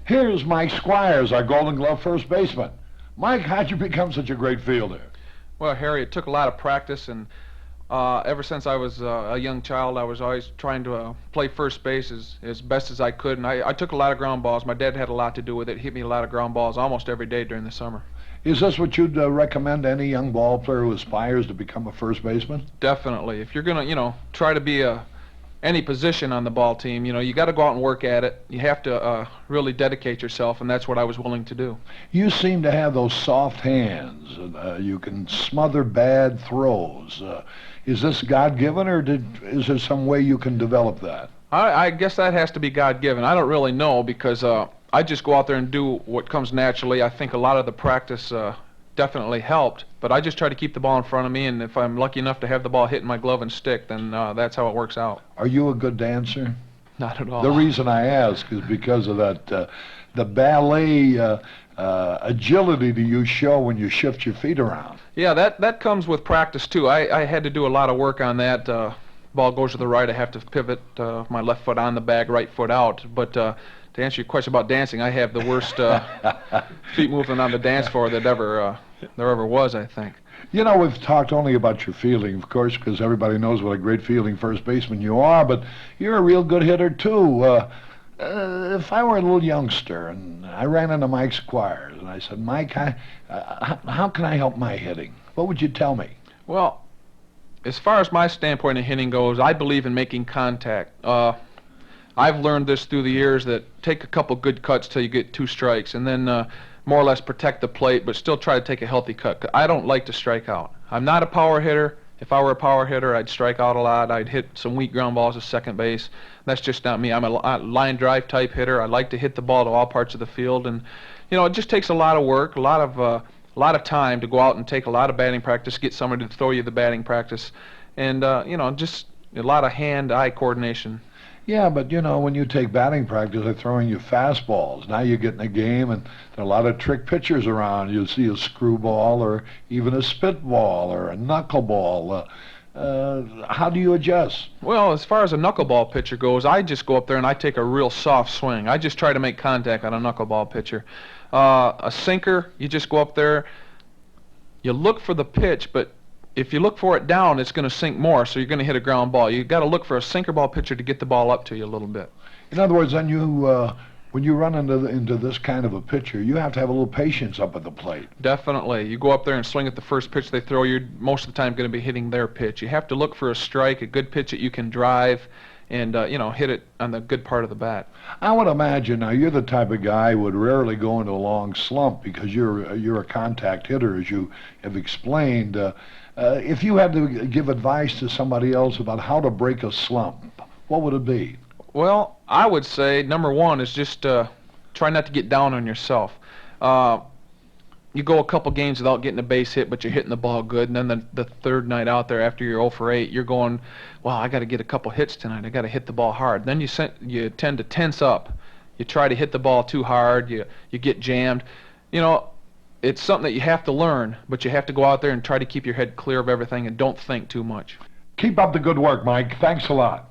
Here's Mike Squires, our Golden Glove first baseman. Mike, how'd you become such a great fielder? Well, Harry, it took a lot of practice, and ever since I was a young child, I was always trying to play first base as best as I could, and I took a lot of ground balls. My dad had a lot to do with it. He hit me a lot of ground balls almost every day during the summer. Is this what you'd recommend to any young ball player who aspires to become a first baseman? Definitely. If you're going to, try to be any position on the ball team, you got to go out and work at it. You have to really dedicate yourself, and that's what I was willing to do. You seem to have those soft hands. You can smother bad throws. Is this God-given, or is there some way you can develop that? I guess that has to be God-given. I don't really know because I just go out there and do what comes naturally. I think a lot of the practice definitely helped, but I just try to keep the ball in front of me, and if I'm lucky enough to have the ball hit in my glove and stick, then that's how it works out. Are you a good dancer? Not at all. The reason I ask is because of that, the ballet agility that you show when you shift your feet around. Yeah, that comes with practice too. I had to do a lot of work on that. Ball goes to the right, I have to pivot my left foot on the bag, right foot out. But to answer your question about dancing, I have the worst feet movement on the dance floor that there ever was, I think. We've talked only about your fielding, of course, because everybody knows what a great fielding first baseman you are, but you're a real good hitter, too. If I were a little youngster and I ran into Mike Squires and I said, Mike, how can I help my hitting? What would you tell me? Well, as far as my standpoint in hitting goes, I believe in making contact. I've learned this through the years that take a couple good cuts till you get 2 strikes, and then more or less protect the plate, but still try to take a healthy cut. I don't like to strike out. I'm not a power hitter. If I were a power hitter, I'd strike out a lot. I'd hit some weak ground balls at second base. That's just not me. I'm a line drive type hitter. I like to hit the ball to all parts of the field, and it just takes a lot of work, a lot of time to go out and take a lot of batting practice, get somebody to throw you the batting practice, and just a lot of hand-eye coordination. Yeah, but when you take batting practice, they're throwing you fastballs. Now you get in a game, and there are a lot of trick pitchers around. You'll see a screwball or even a spitball or a knuckleball. How do you adjust? Well, as far as a knuckleball pitcher goes, I just go up there and I take a real soft swing. I just try to make contact on a knuckleball pitcher. A sinker, you just go up there, you look for the pitch, but if you look for it down, it's going to sink more, so you're going to hit a ground ball. You've got to look for a sinker ball pitcher to get the ball up to you a little bit. In other words, then when you run into this kind of a pitcher, you have to have a little patience up at the plate. Definitely. You go up there and swing at the first pitch they throw, you're most of the time going to be hitting their pitch. You have to look for a strike, a good pitch that you can drive, and hit it on the good part of the bat. I would imagine now you're the type of guy who would rarely go into a long slump because you're a contact hitter, as you have explained. If you had to give advice to somebody else about how to break a slump, what would it be? Well, I would say number one is just try not to get down on yourself. You go a couple games without getting a base hit, but you're hitting the ball good, and then the third night out there after you're 0 for 8, you're going, well, I got to get a couple hits tonight. I got to hit the ball hard. Then you tend to tense up. You try to hit the ball too hard. You get jammed. It's something that you have to learn, but you have to go out there and try to keep your head clear of everything and don't think too much. Keep up the good work, Mike. Thanks a lot.